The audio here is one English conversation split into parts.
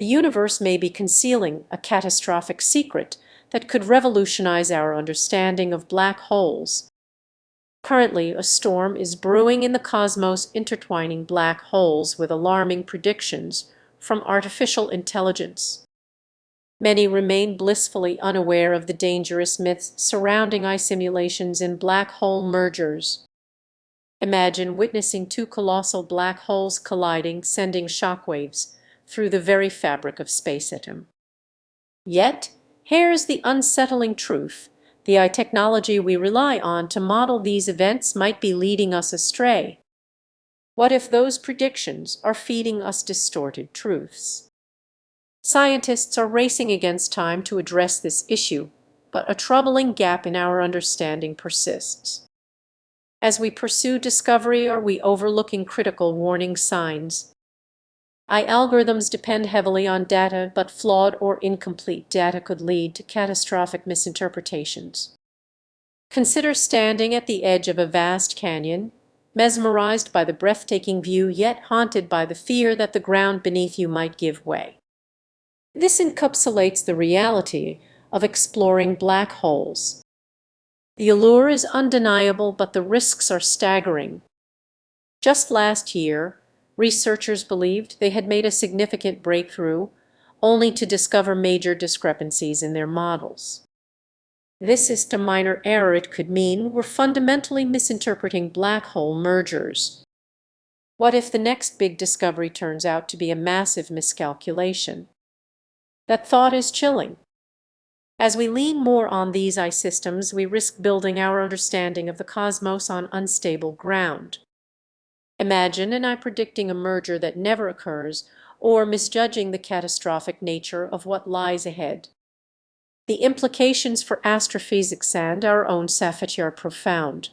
The universe may be concealing a catastrophic secret that could revolutionize our understanding of black holes. Currently, a storm is brewing in the cosmos, intertwining black holes with alarming predictions from artificial intelligence. Many remain blissfully unaware of the dangerous myths surrounding eye simulations in black hole mergers. Imagine witnessing two colossal black holes colliding, sending shockwaves through the very fabric of space atom. Yet, here's the unsettling truth. The eye technology we rely on to model these events might be leading us astray. What if those predictions are feeding us distorted truths? Scientists are racing against time to address this issue, but a troubling gap in our understanding persists. As we pursue discovery, are we overlooking critical warning signs? AI algorithms depend heavily on data, but flawed or incomplete data could lead to catastrophic misinterpretations. Consider standing at the edge of a vast canyon, mesmerized by the breathtaking view yet haunted by the fear that the ground beneath you might give way. This encapsulates the reality of exploring black holes. The allure is undeniable, but the risks are staggering. Just last year, researchers believed they had made a significant breakthrough, only to discover major discrepancies in their models. This isn't a minor error. It could mean we're fundamentally misinterpreting black hole mergers. What if the next big discovery turns out to be a massive miscalculation? That thought is chilling. As we lean more on these eye systems, we risk building our understanding of the cosmos on unstable ground. Imagine an eye predicting a merger that never occurs, or misjudging the catastrophic nature of what lies ahead. The implications for astrophysics and our own safety are profound.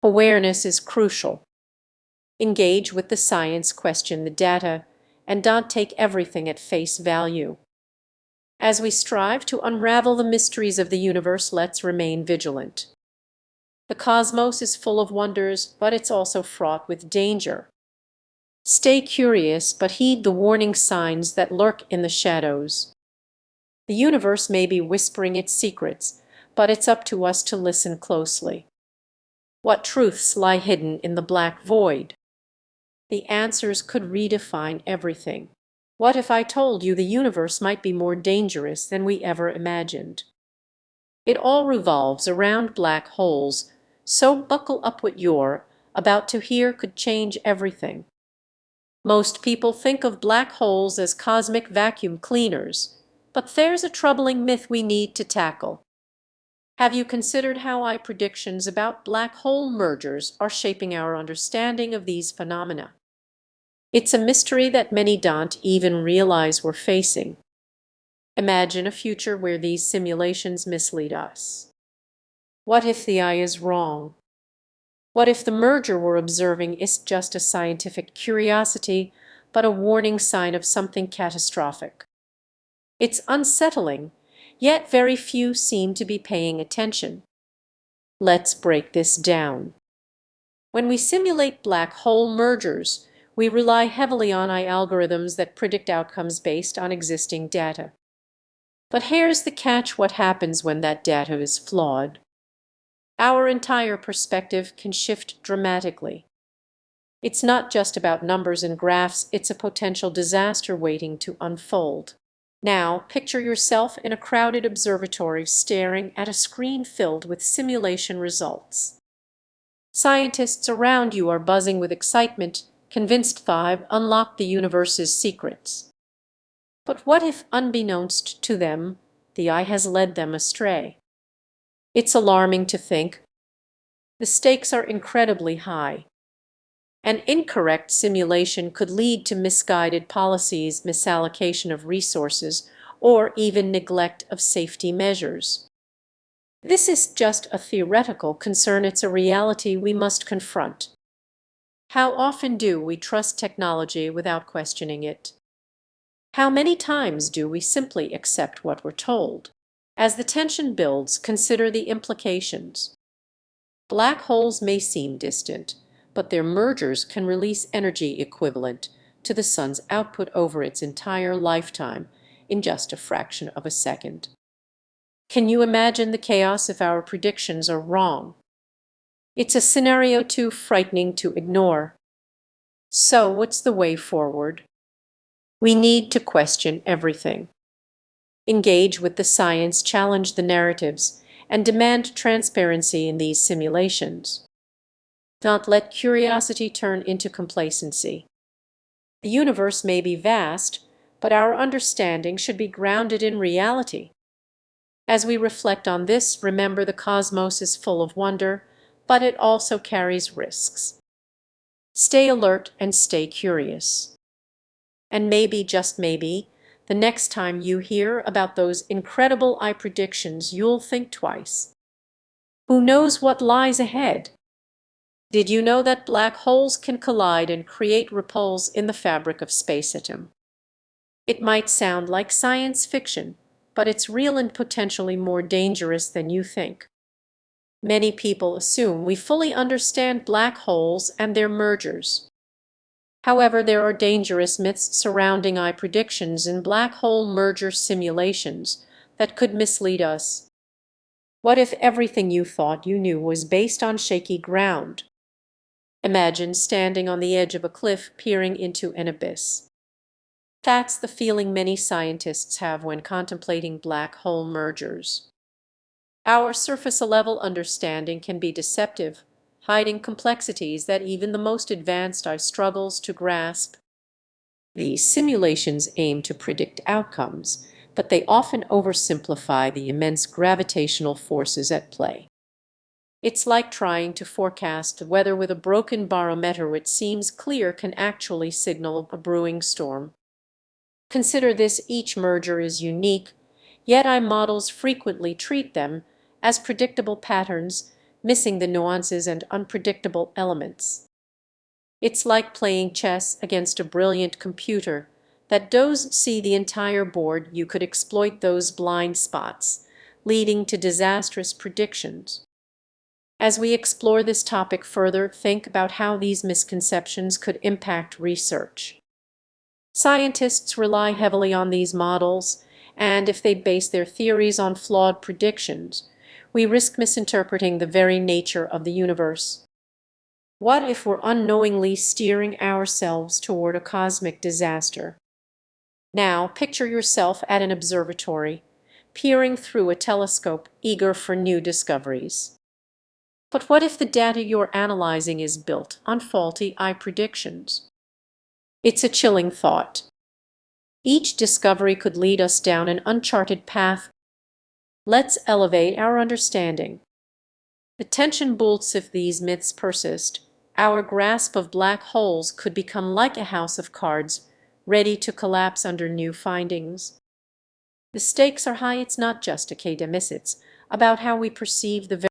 Awareness is crucial. Engage with the science, question the data, and don't take everything at face value. As we strive to unravel the mysteries of the universe, let's remain vigilant. The cosmos is full of wonders, but it's also fraught with danger. Stay curious, but heed the warning signs that lurk in the shadows. The universe may be whispering its secrets, but it's up to us to listen closely. What truths lie hidden in the black void? The answers could redefine everything. What if I told you the universe might be more dangerous than we ever imagined? It all revolves around black holes, so buckle up. What you're about to hear could change everything. Most people think of black holes as cosmic vacuum cleaners, but there's a troubling myth we need to tackle. Have you considered how eye predictions about black hole mergers are shaping our understanding of these phenomena? It's a mystery that many don't even realize we're facing. Imagine a future where these simulations mislead us. What if the eye is wrong? What if the merger we're observing is just a scientific curiosity, but a warning sign of something catastrophic? It's unsettling, yet very few seem to be paying attention. Let's break this down. When we simulate black hole mergers, we rely heavily on AI algorithms that predict outcomes based on existing data. But here's the catch: what happens when that data is flawed? Our entire perspective can shift dramatically. It's not just about numbers and graphs, it's a potential disaster waiting to unfold. Now, picture yourself in a crowded observatory staring at a screen filled with simulation results. Scientists around you are buzzing with excitement, convinced they've unlocked the universe's secrets. But what if, unbeknownst to them, the eye has led them astray? It's alarming to think. The stakes are incredibly high. An incorrect simulation could lead to misguided policies, misallocation of resources, or even neglect of safety measures. This is just a theoretical concern, it's a reality we must confront. How often do we trust technology without questioning it? How many times do we simply accept what we're told? As the tension builds, consider the implications. Black holes may seem distant, but their mergers can release energy equivalent to the sun's output over its entire lifetime in just a fraction of a second. Can you imagine the chaos if our predictions are wrong? It's a scenario too frightening to ignore. So, what's the way forward? We need to question everything. Engage with the science, challenge the narratives, and demand transparency in these simulations. Don't let curiosity turn into complacency. The universe may be vast, but our understanding should be grounded in reality. As we reflect on this, remember the cosmos is full of wonder, but it also carries risks. Stay alert and stay curious. And maybe, just maybe, the next time you hear about those incredible eye predictions, you'll think twice. Who knows what lies ahead? Did you know that black holes can collide and create ripples in the fabric of space-atom? It might sound like science fiction, but it's real and potentially more dangerous than you think. Many people assume we fully understand black holes and their mergers. However, there are dangerous myths surrounding eye predictions and black hole merger simulations that could mislead us. What if everything you thought you knew was based on shaky ground? Imagine standing on the edge of a cliff peering into an abyss. That's the feeling many scientists have when contemplating black hole mergers. Our surface-level understanding can be deceptive, hiding complexities that even the most advanced eye struggles to grasp. These simulations aim to predict outcomes, but they often oversimplify the immense gravitational forces at play. It's like trying to forecast the weather with a broken barometer which seems clear can actually signal a brewing storm. Consider this: each merger is unique, yet eye models frequently treat them as predictable patterns, missing the nuances and unpredictable elements. It's like playing chess against a brilliant computer that doesn't see the entire board. You could exploit those blind spots, leading to disastrous predictions. As we explore this topic further, think about how these misconceptions could impact research. Scientists rely heavily on these models, and if they base their theories on flawed predictions, we risk misinterpreting the very nature of the universe. What if we're unknowingly steering ourselves toward a cosmic disaster? Now, picture yourself at an observatory, peering through a telescope, eager for new discoveries. But what if the data you're analyzing is built on faulty eye predictions? It's a chilling thought. Each discovery could lead us down an uncharted path. Let's elevate our understanding. The tension builds if these myths persist. Our grasp of black holes could become like a house of cards, ready to collapse under new findings. The stakes are high. It's not just a academics, it's about how we perceive the